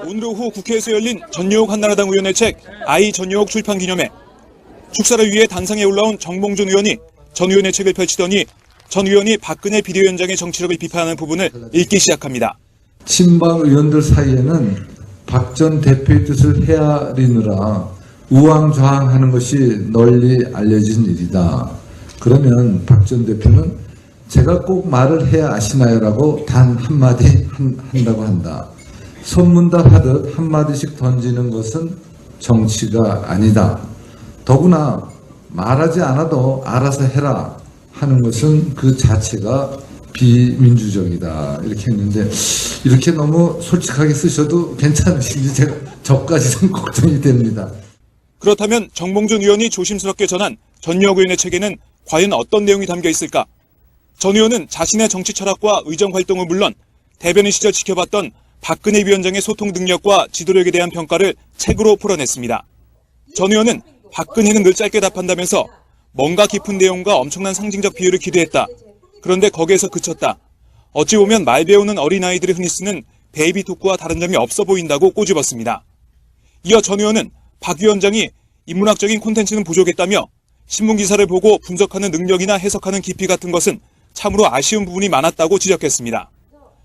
오늘 오후 국회에서 열린 전여옥 한나라당 의원의 책 아이 전여옥 출판 기념회. 축사를 위해 단상에 올라온 정몽준 의원이 전 의원의 책을 펼치더니 전 의원이 박근혜 비대위원장의 정치력을 비판하는 부분을 읽기 시작합니다. 친박 의원들 사이에는 박 전 대표의 뜻을 헤아리느라 우왕좌왕하는 것이 널리 알려진 일이다. 그러면 박 전 대표는 제가 꼭 말을 해야 아시나요? 라고 단 한마디 한다고 한다. 선문답 하듯 한마디씩 던지는 것은 정치가 아니다. 더구나 말하지 않아도 알아서 해라 하는 것은 그 자체가 비민주적이다. 이렇게 했는데 이렇게 너무 솔직하게 쓰셔도 괜찮으신지 제가 저까지 좀 걱정이 됩니다. 그렇다면 정몽준 의원이 조심스럽게 전한 전여옥 의원의 책에는 과연 어떤 내용이 담겨 있을까? 전 의원은 자신의 정치 철학과 의정 활동은 물론 대변인 시절 지켜봤던 박근혜 위원장의 소통 능력과 지도력에 대한 평가를 책으로 풀어냈습니다. 전 의원은 박근혜는 늘 짧게 답한다면서 뭔가 깊은 내용과 엄청난 상징적 비유를 기대했다. 그런데 거기에서 그쳤다. 어찌 보면 말 배우는 어린아이들이 흔히 쓰는 베이비 토크와 다른 점이 없어 보인다고 꼬집었습니다. 이어 전 의원은 박 위원장이 인문학적인 콘텐츠는 부족했다며 신문기사를 보고 분석하는 능력이나 해석하는 깊이 같은 것은 참으로 아쉬운 부분이 많았다고 지적했습니다.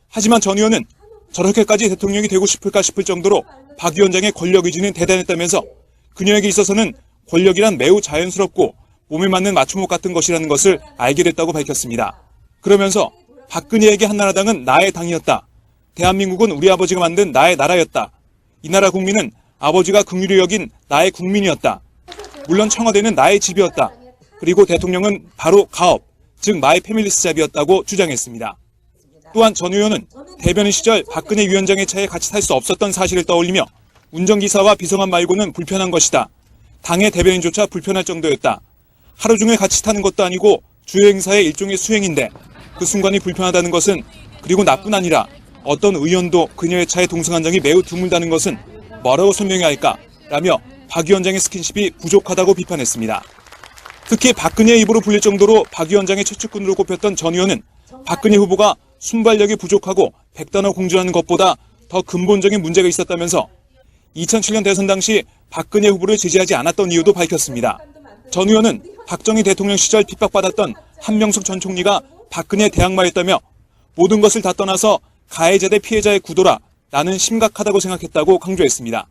하지만 전 의원은 저렇게까지 대통령이 되고 싶을까 싶을 정도로 박 위원장의 권력 의지는 대단했다면서 그녀에게 있어서는 권력이란 매우 자연스럽고 몸에 맞는 맞춤목 같은 것이라는 것을 알게 됐다고 밝혔습니다. 그러면서 박근혜에게 한나라당은 나의 당이었다. 대한민국은 우리 아버지가 만든 나의 나라였다. 이 나라 국민은 아버지가 긍휼히 여긴 나의 국민이었다. 물론 청와대는 나의 집이었다. 그리고 대통령은 바로 가업, 즉 마이 패밀리스 잡이었다고 주장했습니다. 또한 전 의원은 대변인 시절 박근혜 위원장의 차에 같이 탈 수 없었던 사실을 떠올리며 운전기사와 비서관 말고는 불편한 것이다. 당의 대변인조차 불편할 정도였다. 하루 종일 같이 타는 것도 아니고 주요 행사의 일종의 수행인데 그 순간이 불편하다는 것은 그리고 나뿐 아니라 어떤 의원도 그녀의 차에 동승한 적이 매우 드물다는 것은 뭐라고 설명해야 할까? 라며 박 위원장의 스킨십이 부족하다고 비판했습니다. 특히 박근혜의 입으로 불릴 정도로 박 위원장의 최측근으로 꼽혔던 전 의원은 박근혜 후보가 순발력이 부족하고 백단어 공주하는 것보다 더 근본적인 문제가 있었다면서 2007년 대선 당시 박근혜 후보를 지지하지 않았던 이유도 밝혔습니다. 전 의원은 박정희 대통령 시절 핍박받았던 한명숙 전 총리가 박근혜 대항마였다며 모든 것을 다 떠나서 가해자 대 피해자의 구도라 나는 심각하다고 생각했다고 강조했습니다.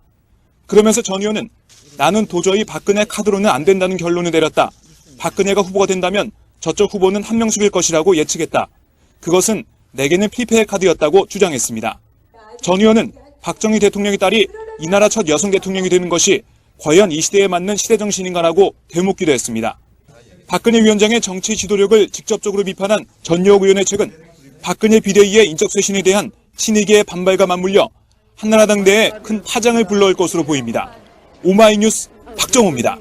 그러면서 전 의원은 나는 도저히 박근혜 카드로는 안 된다는 결론을 내렸다. 박근혜가 후보가 된다면 저쪽 후보는 한명숙일 것이라고 예측했다. 그것은 내게는 필패의 카드였다고 주장했습니다. 전 의원은 박정희 대통령의 딸이 이 나라 첫 여성 대통령이 되는 것이 과연 이 시대에 맞는 시대정신인가라고 되묻기도 했습니다. 박근혜 위원장의 정치 지도력을 직접적으로 비판한 전여옥 의원의 책은 박근혜 비대위의 인적 쇄신에 대한 친이계의 반발과 맞물려 한나라당 내에 큰 파장을 불러올 것으로 보입니다. 오마이뉴스 박정호입니다.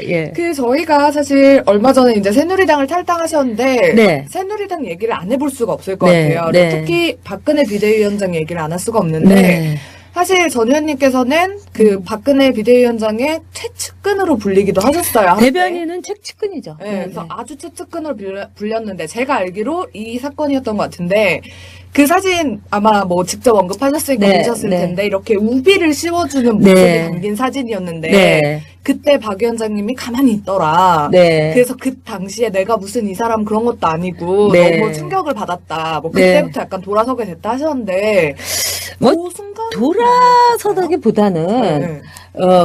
예. 저희가 사실 얼마 전에 이제 새누리당을 탈당하셨는데 네. 새누리당 얘기를 안 해볼 수가 없을 것 네, 같아요. 네. 특히 박근혜 비대위원장 얘기를 안 할 수가 없는데 네. 사실 전 의원님께서는 그 박근혜 비대위원장의 최측근으로 불리기도 하셨어요. 한때. 대변인은 책측근이죠. 네, 그래서 아주 최측근으로 불렸는데 제가 알기로 이 사건이었던 것 같은데 그 사진 아마 뭐 직접 언급하셨으니까 네, 보셨을 네. 텐데 이렇게 우비를 씌워주는 모습이 네. 담긴 사진이었는데 네. 그때 박 위원장님이 가만히 있더라. 네. 그래서 그 당시에 내가 무슨 이 사람 그런 것도 아니고 네. 너무 충격을 받았다. 뭐 네. 그때부터 약간 돌아서게 됐다 하셨는데 뭐 그 순간 돌아서다기보다는 네.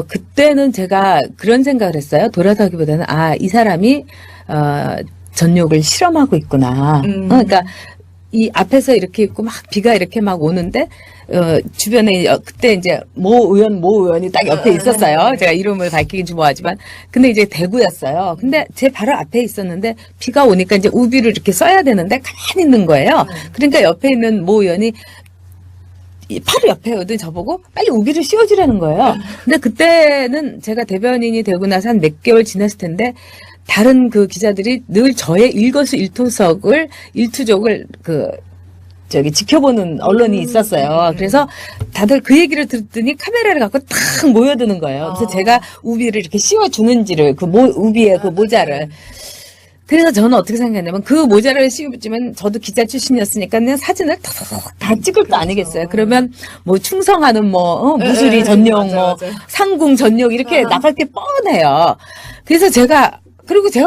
그때는 제가 그런 생각을 했어요. 돌아서기보다는 이 사람이 전욕을 실험하고 있구나. 그러니까 이 앞에서 이렇게 있고 막 비가 이렇게 막 오는데 주변에 그때 이제 모 의원이 딱 옆에 있었어요. 제가 이름을 밝히긴 좀 뭐하지만 근데 이제 대구였어요. 근데 제 바로 앞에 있었는데 비가 오니까 이제 우비를 이렇게 써야 되는데 가만히 있는 거예요. 그러니까 옆에 있는 모 의원이 바로 옆에 오더니 저보고 빨리 우비를 씌워주라는 거예요. 근데 그때는 제가 대변인이 되고 나서 한 몇 개월 지났을 텐데 다른 그 기자들이 늘 저의 일거수일투족을 지켜보는 언론이 있었어요. 그래서 다들 그 얘기를 듣더니 카메라를 갖고 탁 모여드는 거예요. 그래서 제가 우비를 이렇게 씌워주는지를 우비의 그 모자를. 그래서 저는 어떻게 생각했냐면 그 모자를 씌우면 저도 기자 출신이었으니까 그냥 사진을 다 찍을 거 아니겠어요. 그러면 뭐 충성하는 무술이 네, 전용 맞아요. 상궁 전용 이렇게 나갈 게 뻔해요. 그래서 제가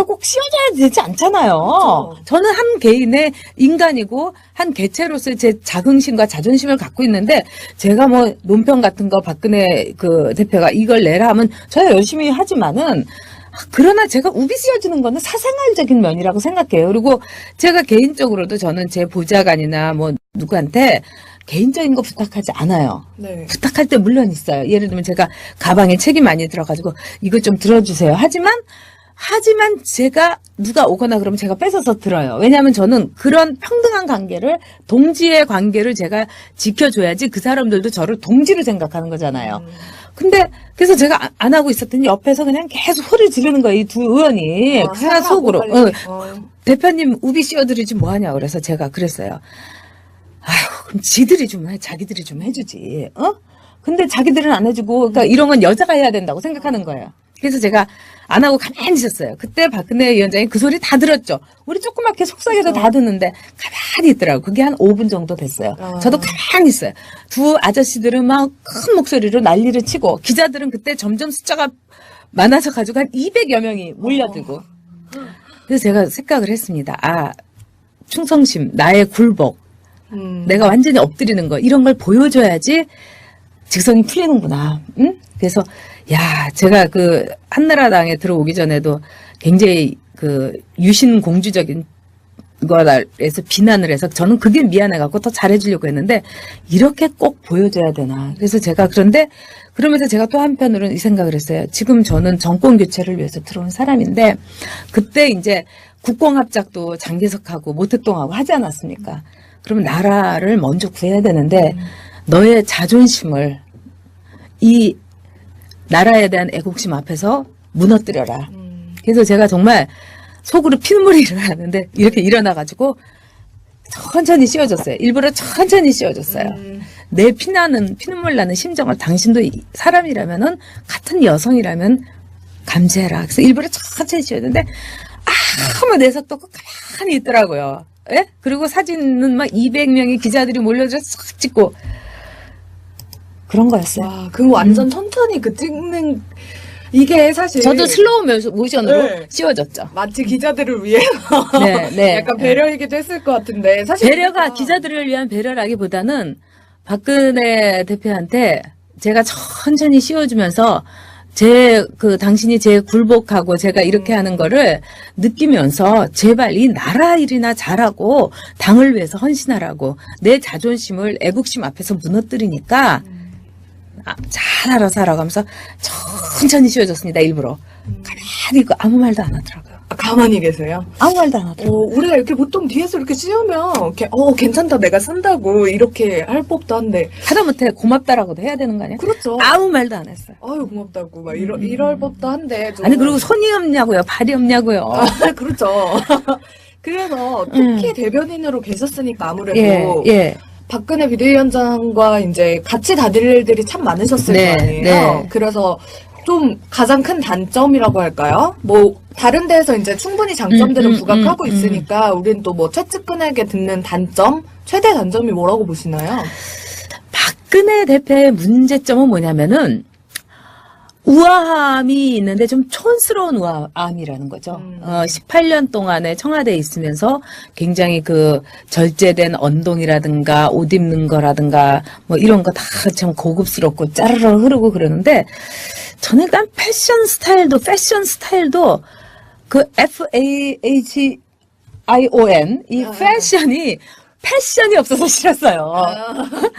꼭 씌워줘야 되지 않잖아요. 그렇죠. 저는 한 개인의 인간이고 한 개체로서의 제 자긍심과 자존심을 갖고 있는데 제가 뭐 논평 같은 거 박근혜 그 대표가 이걸 내라 하면 저야 열심히 하지만은 그러나 제가 우비 씌워주는 거는 사생활적인 면이라고 생각해요. 그리고 제가 개인적으로도 저는 제 보좌관이나 뭐 누구한테 개인적인 거 부탁하지 않아요. 네. 부탁할 때 물론 있어요. 예를 들면 제가 가방에 책이 많이 들어가지고 이거 좀 들어주세요. 하지만 제가 누가 오거나 그러면 제가 뺏어서 들어요. 왜냐하면 저는 그런 평등한 관계를 동지의 관계를 제가 지켜줘야지 그 사람들도 저를 동지로 생각하는 거잖아요. 근데 그래서 제가 안 하고 있었더니 옆에서 그냥 계속 소리를 지르는 거예요. 이 두 의원이 하나 속으로 대표님 우비 씌워드리지 뭐하냐 그래서 제가 그랬어요. 아휴 그럼 지들이 좀 해. 자기들이 좀 해주지. 근데 자기들은 안 해주고 그러니까 이런 건 여자가 해야 된다고 생각하는 거예요. 그래서 제가 안 하고 가만히 있었어요. 그때 박근혜 위원장이 그 소리 다 들었죠. 우리 조그맣게 속삭여도 다 듣는데 가만히 있더라고요. 그게 한 5분 정도 됐어요. 저도 가만히 있어요. 두 아저씨들은 막 큰 목소리로 난리를 치고 기자들은 그때 점점 숫자가 많아서 가지고 한 200여 명이 몰려들고 그래서 제가 생각을 했습니다. 아 충성심, 나의 굴복, 내가 완전히 엎드리는 거 이런 걸 보여줘야지 직성이 풀리는구나. 응? 그래서 야, 제가 그 한나라당에 들어오기 전에도 굉장히 그 유신 공주적인 거에서 비난을 해서 저는 그게 미안해갖고 더 잘해주려고 했는데 이렇게 꼭 보여줘야 되나. 그래서 제가 그러면서 제가 또 한편으로는 이 생각을 했어요. 지금 저는 정권 교체를 위해서 들어온 사람인데 그때 이제 국공합작도 장기석하고 모택동하고 하지 않았습니까? 그러면 나라를 먼저 구해야 되는데 너의 자존심을 이 나라에 대한 애국심 앞에서 무너뜨려라. 그래서 제가 정말 속으로 피눈물이 일어나는데 이렇게 일어나가지고 천천히 씌워줬어요. 일부러 천천히 씌워줬어요. 내 피눈물 나는 심정을 당신도 사람이라면은 같은 여성이라면 감지해라. 그래서 일부러 천천히 씌워줬는데 아무 내색도 없고 가만히 있더라고요. 예? 그리고 사진은 막 200명의 기자들이 몰려들어서 싹 찍고 그런 거였어요. 와, 그 완전 천천히 그 찍는 이게 사실 저도 슬로우 모션으로 네. 씌워졌죠. 마치 기자들을 위해서 네. 약간 배려이기도 했을 것 같은데 사실 배려가 기자들을 위한 배려라기보다는 박근혜 대표한테 제가 천천히 씌워주면서 당신이 제 굴복하고 제가 이렇게 하는 거를 느끼면서 제발 이 나라 일이나 잘하고 당을 위해서 헌신하라고 내 자존심을 애국심 앞에서 무너뜨리니까 잘 알아서 하라고 하면서 천천히 씌워줬습니다. 일부러. 가만히 있고 아무 말도 안 하더라고요. 가만히 계세요. 아무 말도 안 하더라고요. 우리가 이렇게 보통 뒤에서 이렇게 씌우면 이렇게 괜찮다 내가 쓴다고 이렇게 할 법도 한데 하다못해 고맙다라고도 해야 되는 거 아니에요? 그렇죠. 아무 말도 안 했어요. 아유 고맙다고 막 이럴 법도 한데 좀. 아니 그리고 손이 없냐고요. 발이 없냐고요. 그렇죠. 그래서 특히 대변인으로 계셨으니까 아무래도 예. 박근혜 비대위원장과 이제 같이 다닐 일들이 참 많으셨을 네, 거 아니에요. 네. 그래서 좀 가장 큰 단점이라고 할까요? 뭐 다른 데에서 이제 충분히 장점들을 부각하고 있으니까 우린 또 뭐 최측근에게 듣는 단점, 최대 단점이 뭐라고 보시나요? 박근혜 대표의 문제점은 뭐냐면은 우아함이 있는데 좀 촌스러운 우아함이라는 거죠. 18년 동안에 청와대에 있으면서 굉장히 그 절제된 언동이라든가 옷 입는 거라든가 뭐 이런 거 다 참 고급스럽고 짜르르 흐르고 그러는데 저는 일단 패션 스타일도 그 FAHION 이 패션이 없어서 싫었어요.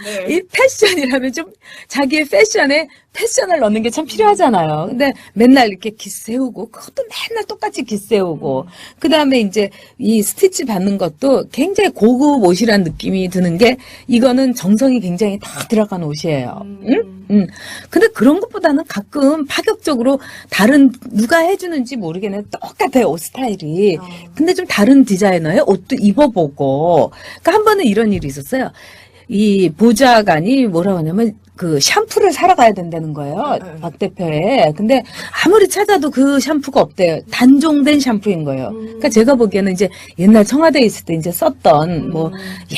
네. 이 패션이라면 좀 자기의 패션에 패션을 넣는 게 참 필요하잖아요. 근데 맨날 이렇게 기세우고 그것도 맨날 똑같이 기세우고 그다음에 이제 이 스티치 받는 것도 굉장히 고급 옷이란 느낌이 드는 게 이거는 정성이 굉장히 다 들어간 옷이에요. 근데 그런 것보다는 가끔 파격적으로 다른 누가 해주는지 모르겠는데 똑같아요 옷 스타일이. 근데 좀 다른 디자이너의 옷도 입어보고. 그러니까 한 번은 이런 일이 있었어요. 이 보좌관이 뭐라고 하냐면 그 샴푸를 사러 가야 된다는 거예요. 네. 박 대표에. 근데 아무리 찾아도 그 샴푸가 없대요. 단종된 샴푸인 거예요. 그러니까 제가 보기에는 이제 옛날 청와대에 있을 때 이제 썼던 뭐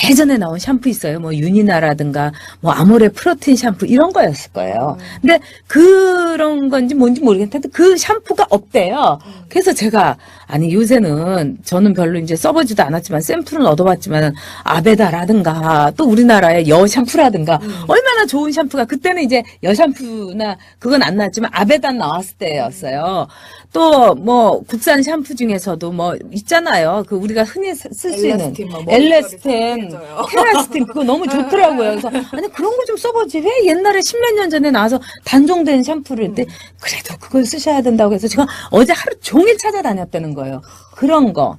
예전에 나온 샴푸 있어요. 뭐 유니나라든가 뭐 아모레 프로틴 샴푸 이런 거였을 거예요. 근데 그런 건지 뭔지 모르겠는데 그 샴푸가 없대요. 그래서 제가 아니 요새는 저는 별로 이제 써보지도 않았지만 샘플은 얻어봤지만 아베다라든가 또 우리나라의 여 샴푸라든가 얼마나 좋은 샴푸가 그때는 이제 여 샴푸나 그건 안 나왔지만 아베다 나왔을 때였어요. 또 뭐 국산 샴푸 중에서도 뭐 있잖아요. 그 우리가 흔히 쓸 수 있는 엘라스틴, 뭐 엘레스텐, 머리카락이 테라스틴 그거 너무 좋더라고요. 그래서 아니 그런 거 좀 써보지 왜 옛날에 십몇 년 전에 나와서 단종된 샴푸를 했대. 그래도 그걸 쓰셔야 된다고 해서 제가 어제 하루 종일 찾아다녔다는 거예요. 그런 거.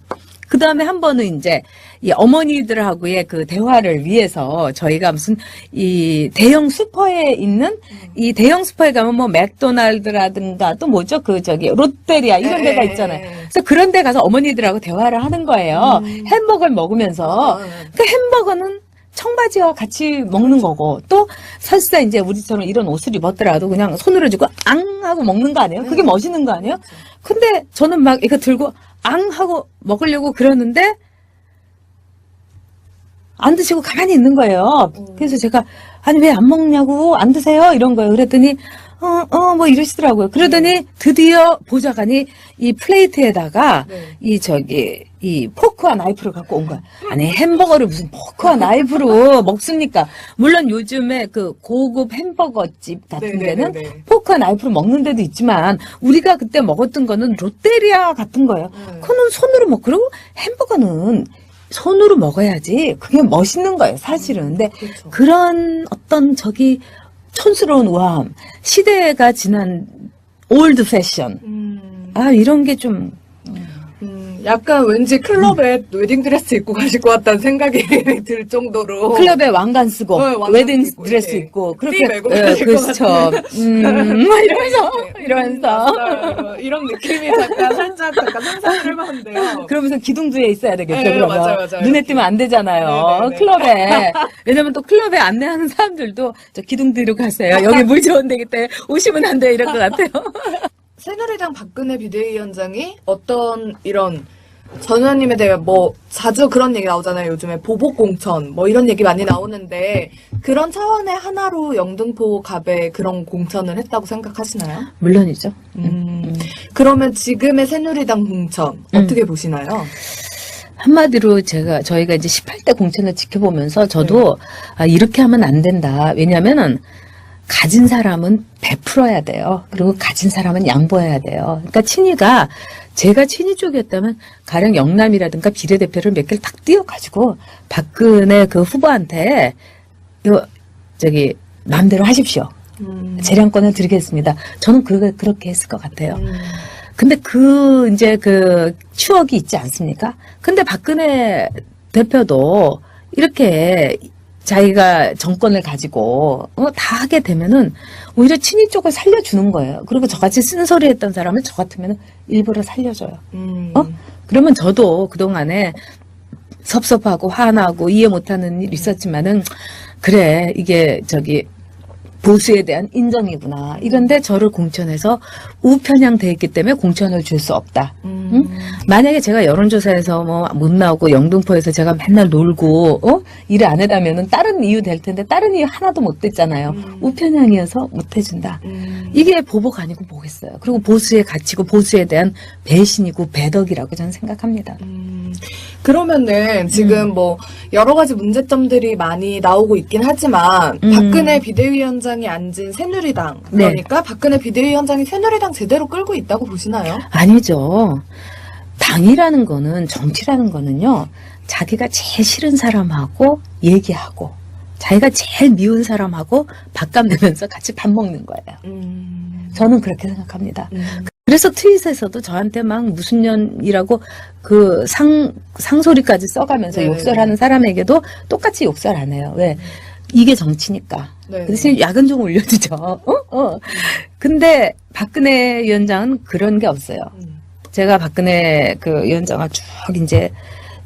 그 다음에 한 번은 이제 이 어머니들하고의 그 대화를 위해서 저희가 무슨 이 대형 슈퍼에 있는 이 대형 슈퍼에 가면 뭐 맥도날드라든가 또 뭐죠? 그 저기 롯데리아 이런 데가 있잖아요. 그래서 그런 데 가서 어머니들하고 대화를 하는 거예요. 햄버거를 먹으면서. 그 햄버거는 청바지와 같이 먹는 거고 또 설사 이제 우리처럼 이런 옷을 입었더라도 그냥 손으로 쥐고 앙 하고 먹는 거 아니에요? 그게 멋있는 거 아니에요? 근데 저는 막 이거 들고 앙 하고 먹으려고 그러는데 안 드시고 가만히 있는 거예요. 그래서 제가 아니 왜 안 먹냐고 안 드세요? 이런 거예요. 그랬더니 뭐 이러시더라고요. 그러더니 드디어 보좌관이 이 플레이트에다가 이 포크와 나이프를 갖고 온 거야. 아니 햄버거를 무슨 포크와 나이프로 먹습니까? 물론 요즘에 그 고급 햄버거 집 같은 데는 포크와 나이프로 먹는 데도 있지만 우리가 그때 먹었던 거는 롯데리아 같은 거예요. 그거는 손으로 먹고 그리고 햄버거는 손으로 먹어야지 그게 멋있는 거예요 사실은. 근데 그렇죠. 그런 어떤 촌스러운 우아함, 시대가 지난 올드 패션, 이런 게 좀 약간 왠지 클럽에 웨딩드레스 입고 가실 것 같다는 생각이 들 정도로. 클럽에 왕관 쓰고 왕관 웨딩 쓰고 드레스 이렇게 입고 띠 그렇게 메고 가실 것 그렇죠. 이러면서 이런 느낌이 살짝 상상을 해봤는데요. 그러면서 기둥두에 있어야 되겠죠. 네, 그러면 맞아요. 눈에 띄면 안 되잖아요. 네네네. 클럽에 왜냐면 또 클럽에 안내하는 사람들도 저 기둥두로 가세요. 여기 물 좋은 데기 때문에 오시면 안 돼요. 이럴 것 같아요. 새누리당 박근혜 비대위원장이 어떤 이런 전 의원님에 대해 뭐 자주 그런 얘기 나오잖아요. 요즘에 보복 공천 뭐 이런 얘기 많이 나오는데 그런 차원의 하나로 영등포 갑에 그런 공천을 했다고 생각하시나요? 물론이죠. 그러면 지금의 새누리당 공천 어떻게 보시나요? 한마디로 저희가 이제 18대 공천을 지켜보면서 저도 이렇게 하면 안 된다. 왜냐면은 가진 사람은 베풀어야 돼요. 그리고 가진 사람은 양보해야 돼요. 그러니까 친이가 제가 친이 쪽이었다면 가령 영남이라든가 비례대표를 몇 개를 딱 띄워가지고 박근혜 그 후보한테 마음대로 하십시오. 재량권을 드리겠습니다. 저는 그렇게 했을 것 같아요. 근데 이제 그 추억이 있지 않습니까? 근데 박근혜 대표도 이렇게 자기가 정권을 가지고 다 하게 되면은 오히려 친이 쪽을 살려주는 거예요. 그리고 저같이 쓴소리 했던 사람을 저 같으면 일부러 살려줘요. 그러면 저도 그동안에 섭섭하고 화나고 이해 못하는 일이 있었지만은 그래 이게 보수에 대한 인정이구나. 이런데 저를 공천해서 우편향돼 있기 때문에 공천을 줄 수 없다. 응? 만약에 제가 여론조사에서 뭐 못 나오고 영등포에서 제가 맨날 놀고 일을 안 해다면은 다른 이유 될 텐데 다른 이유 하나도 못 됐잖아요. 우편향이어서 못 해준다. 이게 보복 아니고 뭐겠어요. 그리고 보수의 가치고 보수에 대한 배신이고 배덕이라고 저는 생각합니다. 그러면은 지금 뭐 여러 가지 문제점들이 많이 나오고 있긴 하지만 박근혜 비대위원장이 앉은 새누리당 그러니까 박근혜 비대위원장이 새누리당 제대로 끌고 있다고 보시나요? 아니죠. 당이라는 거는 정치라는 거는요. 자기가 제일 싫은 사람하고 얘기하고 자기가 제일 미운 사람하고 밥값 내면서 같이 밥 먹는 거예요. 저는 그렇게 생각합니다. 그래서 트윗에서도 저한테 막 무슨 년이라고 그 상소리까지 써가면서 욕설하는 사람에게도 똑같이 욕설 안 해요. 왜? 이게 정치니까. 그 대신 야근 좀 올려주죠. 근데 박근혜 위원장은 그런 게 없어요. 제가 박근혜 그 위원장을 쭉 이제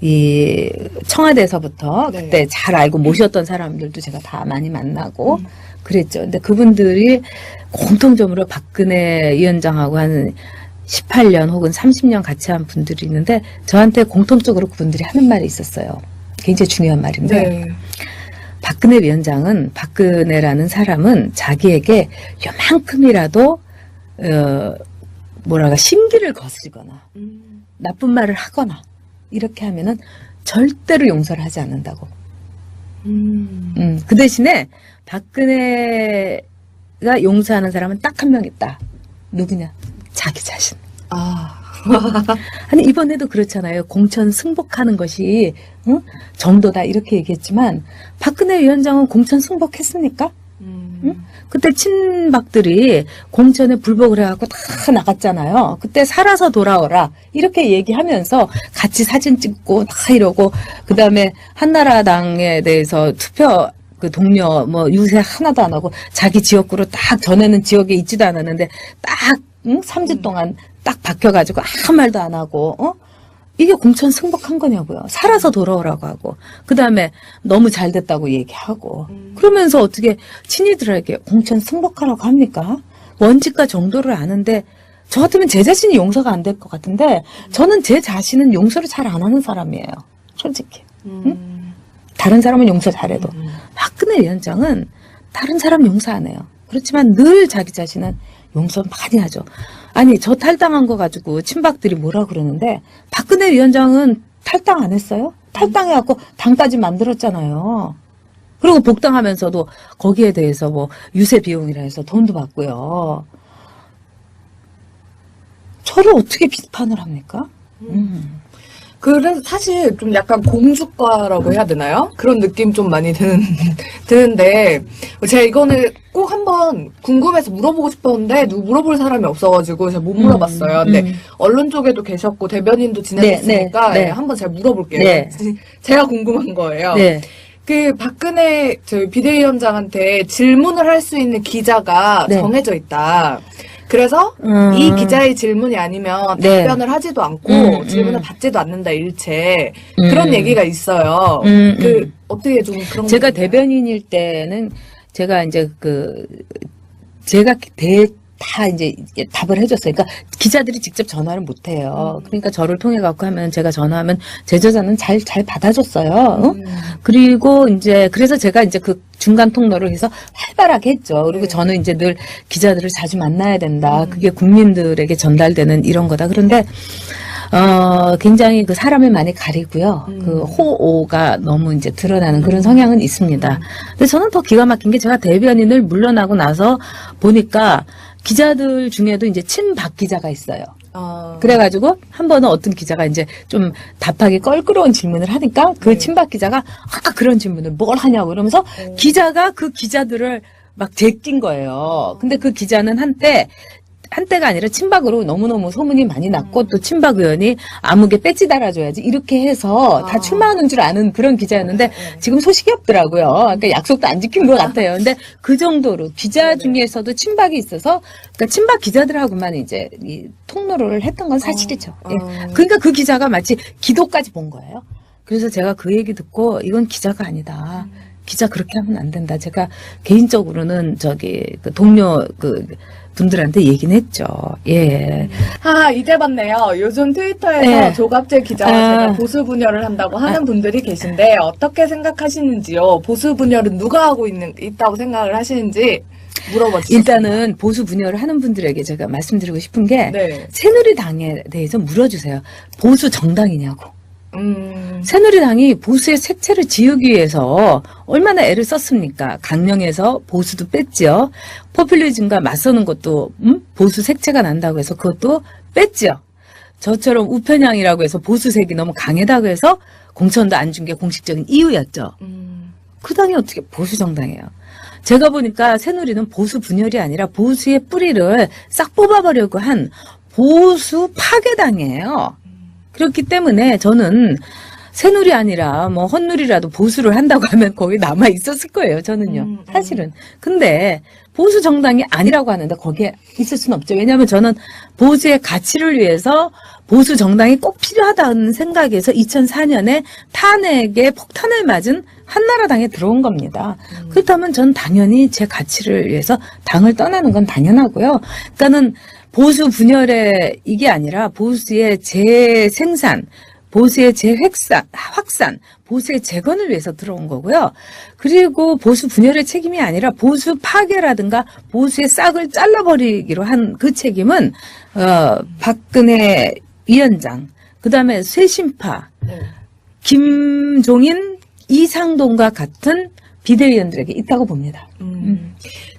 이 청와대에서부터 네. 그때 잘 알고 모셨던 사람들도 제가 다 많이 만나고 그랬죠. 근데 그분들이 공통점으로 박근혜 위원장하고 한 18년 혹은 30년 같이 한 분들이 있는데 저한테 공통적으로 그분들이 하는 말이 있었어요. 굉장히 중요한 말인데 네. 박근혜 위원장은 박근혜라는 사람은 자기에게 요만큼이라도 뭐랄까 심기를 거스리거나 나쁜 말을 하거나 이렇게 하면은 절대로 용서를 하지 않는다고. 그 대신에 박근혜가 용서하는 사람은 딱 한 명 있다. 누구냐? 자기 자신. 아. 아니 이번에도 그렇잖아요. 공천 승복하는 것이 응? 정도다 이렇게 얘기했지만 박근혜 위원장은 공천 승복했습니까? 응? 그때 친박들이 공천에 불복을 해갖고 다 나갔잖아요. 그때 살아서 돌아오라 이렇게 얘기하면서 같이 사진 찍고 다 이러고 그 다음에 한나라당에 대해서 투표 그 동료 뭐 유세 하나도 안 하고 자기 지역구로 딱 전에는 지역에 있지도 않았는데 딱 3주 동안 딱 박혀가지고 아무 말도 안 하고 이게 공천 승복한 거냐고요. 살아서 돌아오라고 하고 그 다음에 너무 잘 됐다고 얘기하고 그러면서 어떻게 친이들에게 공천 승복하라고 합니까? 원칙과 정도를 아는데 저 같으면 제 자신이 용서가 안 될 것 같은데 저는 제 자신은 용서를 잘 안 하는 사람이에요. 솔직히. 응? 다른 사람은 용서 잘해도 박근혜 위원장은 다른 사람 용서 안 해요. 그렇지만 늘 자기 자신은 용서 많이 하죠. 아니 저 탈당한 거 가지고 친박들이 뭐라 그러는데 박근혜 위원장은 탈당 안 했어요? 탈당해갖고 당까지 만들었잖아요. 그리고 복당하면서도 거기에 대해서 뭐 유세 비용이라 해서 돈도 받고요. 저를 어떻게 비판을 합니까? 그래서 사실 좀 약간 공주과라고 해야 되나요? 그런 느낌 좀 많이 드는데, 제가 이거는 꼭 한번 궁금해서 물어보고 싶었는데, 누구 물어볼 사람이 없어가지고 제가 못 물어봤어요. 근데 언론 쪽에도 계셨고, 대변인도 지내셨으니까, 네. 한번 제가 물어볼게요. 네. 제가 궁금한 거예요. 네. 그 박근혜 저희 비대위원장한테 질문을 할 수 있는 기자가 네. 정해져 있다. 그래서 이 기자의 질문이 아니면 네. 답변을 하지도 않고 질문을 받지도 않는다 일체 그런 얘기가 있어요. 그 어떻게 좀 그런 제가 거 있나요? 대변인일 때는 제가 이제 제가 다 이제 답을 해줬어요. 그러니까 기자들이 직접 전화를 못 해요. 그러니까 저를 통해 갖고 하면 제가 전화하면 제자자는 잘 받아줬어요. 그리고 이제 그래서 제가 이제 그 중간 통로를 해서 활발하게 했죠. 그리고 저는 이제 늘 기자들을 자주 만나야 된다. 그게 국민들에게 전달되는 이런 거다. 그런데 굉장히 그 사람을 많이 가리고요. 그 호오가 너무 이제 드러나는 그런 성향은 있습니다. 근데 저는 더 기가 막힌 게 제가 대변인을 물러나고 나서 보니까 기자들 중에도 이제 친박 기자가 있어요. 그래가지고 한 번은 어떤 기자가 이제 좀 답하기 껄끄러운 질문을 하니까 그 친박 기자가 그런 질문을 뭘 하냐고 그러면서 기자가 그 기자들을 막 제낀 거예요. 근데 그 기자는 한때가 아니라 친박으로 너무너무 소문이 많이 났고 또 친박 의원이 아무개 배지 달아줘야지 이렇게 해서 다 출마하는 줄 아는 그런 기자였는데 지금 소식이 없더라고요. 그러니까 약속도 안 지킨 것 같아요. 근데 그 정도로 기자 중에서도 친박이 있어서 그러니까 친박 기자들하고만 이제 이 통로를 했던 건 사실이죠. 예. 그러니까 그 기자가 마치 기도까지 본 거예요. 그래서 제가 그 얘기 듣고 이건 기자가 아니다. 기자 그렇게 하면 안 된다. 제가 개인적으로는 그 동료 분들한테 얘기는 했죠. 예. 이제 봤네요. 요즘 트위터에서 네. 조갑재 기자와 제가 보수 분열을 한다고 하는 분들이 계신데 어떻게 생각하시는지요? 보수 분열은 누가 하고 있다고 생각을 하시는지 물어봐 주세요. 일단은 보수 분열을 하는 분들에게 제가 말씀드리고 싶은 게 네. 새누리당에 대해서 물어주세요. 보수 정당이냐고. 새누리당이 보수의 색채를 지우기 위해서 얼마나 애를 썼습니까? 강령에서 보수도 뺐지요. 포퓰리즘과 맞서는 것도 보수 색채가 난다고 해서 그것도 뺐지요. 저처럼 우편향이라고 해서 보수색이 너무 강하다고 해서 공천도 안 준 게 공식적인 이유였죠. 그 당이 어떻게 보수 정당이에요? 제가 보니까 새누리는 보수 분열이 아니라 보수의 뿌리를 싹 뽑아버리려고 한 보수 파괴당이에요. 그렇기 때문에 저는 새누리 아니라 뭐 헛누리라도 보수를 한다고 하면 거기 남아 있었을 거예요. 저는요. 사실은. 근데 보수 정당이 아니라고 하는데 거기에 있을 수는 없죠. 왜냐하면 저는 보수의 가치를 위해서 보수 정당이 꼭 필요하다는 생각에서 2004년에 탄핵에 폭탄을 맞은 한나라당에 들어온 겁니다. 그렇다면 전 당연히 제 가치를 위해서 당을 떠나는 건 당연하고요. 그러니까는 보수 분열의 이게 아니라 보수의 재생산, 보수의 확산, 보수의 재건을 위해서 들어온 거고요. 그리고 보수 분열의 책임이 아니라 보수 파괴라든가 보수의 싹을 잘라버리기로 한 그 책임은 박근혜 위원장, 그다음에 쇄신파, 네. 김종인, 이상돈과 같은 비대위원들에게 있다고 봅니다.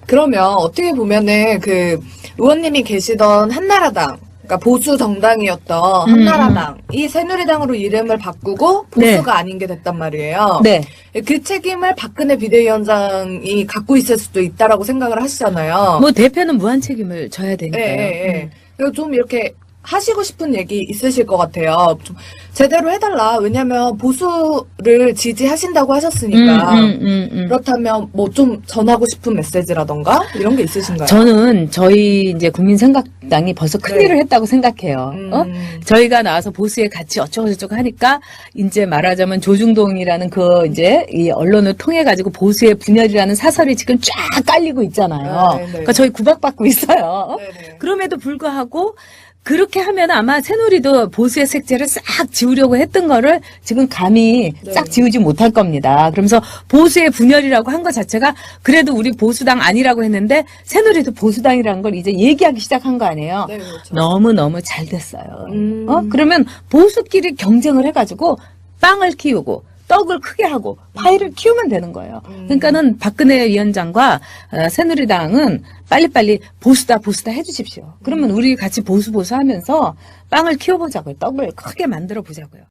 그러면 어떻게 보면은 그 의원님이 계시던 한나라당, 그러니까 보수 정당이었던 한나라당이 새누리당으로 이름을 바꾸고 보수가 네. 아닌 게 됐단 말이에요. 네. 그 책임을 박근혜 비대위원장이 갖고 있을 수도 있다라고 생각을 하시잖아요. 뭐 대표는 무한 책임을 져야 예, 되니까요. 예, 예. 그리고 좀 이렇게 하시고 싶은 얘기 있으실 것 같아요. 좀 제대로 해달라. 왜냐면 보수를 지지하신다고 하셨으니까. 그렇다면 뭐 좀 전하고 싶은 메시지라던가 이런 게 있으신가요? 저는 저희 이제 국민생각당이 벌써 큰 네. 일을 했다고 생각해요. 저희가 나와서 보수의 가치 어쩌고저쩌고 하니까 이제 말하자면 조중동이라는 그 이제 이 언론을 통해 가지고 보수의 분열이라는 사설이 지금 쫙 깔리고 있잖아요. 네, 네. 그러니까 저희 구박받고 있어요. 네네. 그럼에도 불구하고 그렇게 하면 아마 새누리도 보수의 색채를 싹 지우려고 했던 거를 지금 감히 네. 싹 지우지 못할 겁니다. 그러면서 보수의 분열이라고 한 것 자체가 그래도 우리 보수당 아니라고 했는데 새누리도 보수당이라는 걸 이제 얘기하기 시작한 거 아니에요. 네, 그렇죠. 너무너무 잘 됐어요. 음. 그러면 보수끼리 경쟁을 해가지고 빵을 키우고 떡을 크게 하고 파이를 키우면 되는 거예요. 그러니까는 박근혜 위원장과 새누리당은 빨리빨리 보수다 해주십시오. 그러면 우리 같이 보수 하면서 빵을 키워보자고요. 떡을 크게 만들어 보자고요.